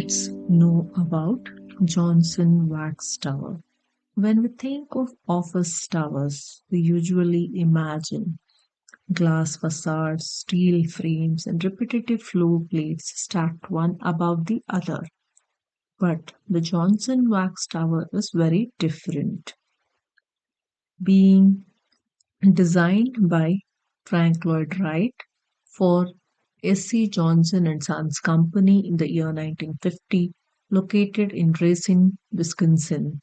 Let's know about Johnson Wax Tower. When we think of office towers, we usually imagine glass facades, steel frames, and repetitive floor plates stacked one above the other. But the Johnson Wax Tower is very different, being designed by Frank Lloyd Wright for S.C. Johnson and Sons Company in the year 1950, located in Racine, Wisconsin.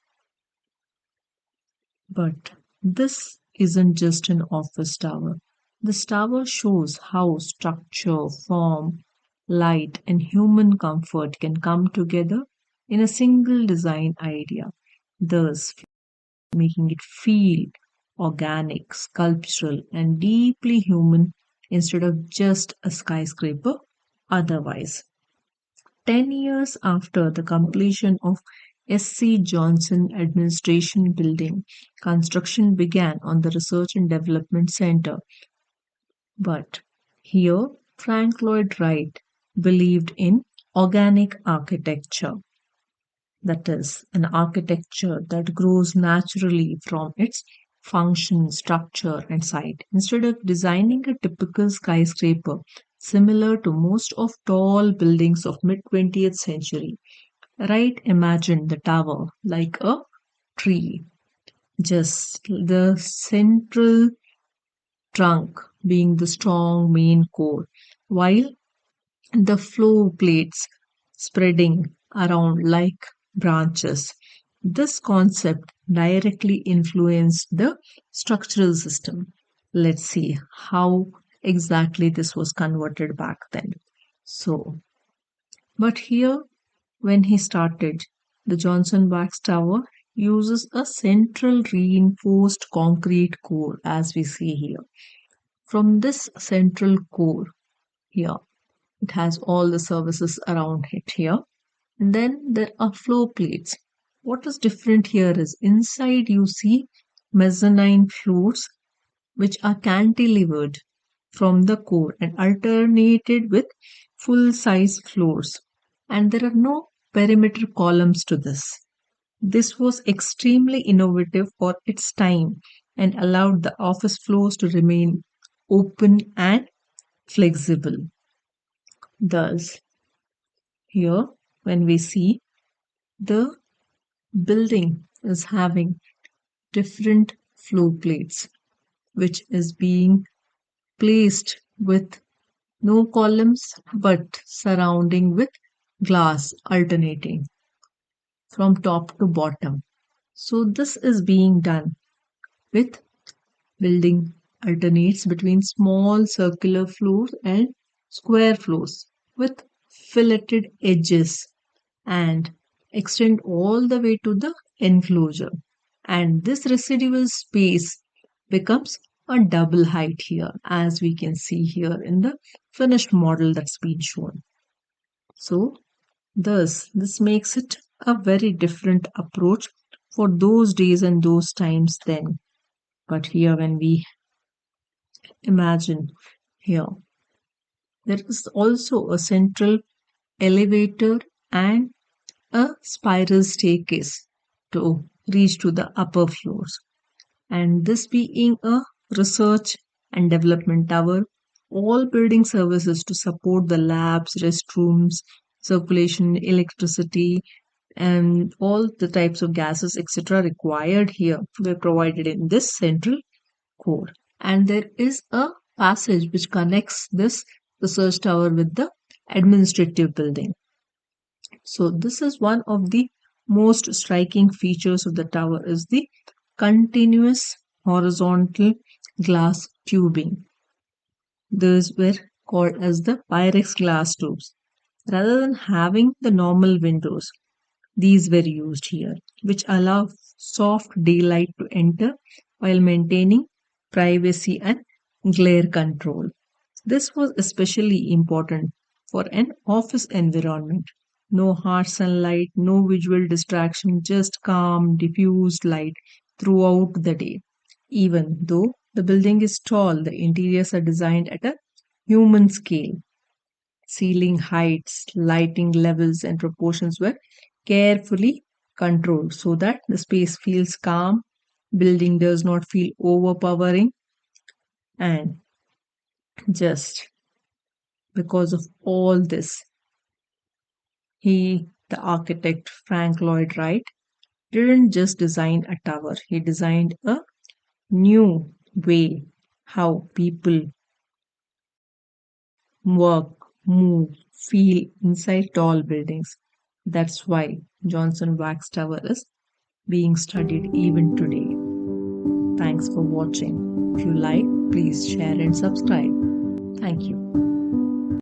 But this isn't just an office tower. This tower shows how structure, form, light, and human comfort can come together in a single design idea, thus making it feel organic, sculptural, and deeply human instead of just a skyscraper otherwise. 10 years after the completion of S.C. Johnson Administration Building, construction began on the Research and Development Center. But here, Frank Lloyd Wright believed in organic architecture, that is, an architecture that grows naturally from its function, structure, and site. Instead of designing a typical skyscraper similar to most of tall buildings of mid-20th century, Wright imagined the tower like a tree, just the central trunk being the strong main core, while the floor plates spreading around like branches. This concept directly influenced the structural system. Let's see how exactly this was converted back then. So, but here, when he started, the Johnson Wax Tower uses a central reinforced concrete core, as we see here. From this central core here, it has all the services around it here. And then there are floor plates. What is different here is inside you see mezzanine floors which are cantilevered from the core and alternated with full size floors. And there are no perimeter columns to this. This was extremely innovative for its time and allowed the office floors to remain open and flexible. Thus, here when we see the building is having different floor plates which is being placed with no columns but surrounding with glass alternating from top to bottom. So this is being done with building alternates between small circular floors and square floors with filleted edges and extend all the way to the enclosure. And this residual space becomes a double height here, as we can see here in the finished model that's been shown. So, thus, this makes it a very different approach for those days and those times then. But here, when we imagine here, there is also a central elevator and a spiral staircase to reach to the upper floors. And this being a research and development tower, all building services to support the labs, restrooms, circulation, electricity, and all the types of gases, etc., required here were provided in this central core. And there is a passage which connects this research tower with the administrative building. So this is one of the most striking features of the tower is the continuous horizontal glass tubing. Those were called as the Pyrex glass tubes. Rather than having the normal windows, these were used here, which allow soft daylight to enter while maintaining privacy and glare control. This was especially important for an office environment. No harsh sunlight, no visual distraction, just calm, diffused light throughout the day. Even though the building is tall, the interiors are designed at a human scale. Ceiling heights, lighting levels, and proportions were carefully controlled so that the space feels calm, building does not feel overpowering, and just because of all this, the architect Frank Lloyd Wright, didn't just design a tower, he designed a new way how people work, move, feel inside tall buildings. That's why Johnson Wax Tower is being studied even today. Thanks for watching. If you like, please share and subscribe. Thank you.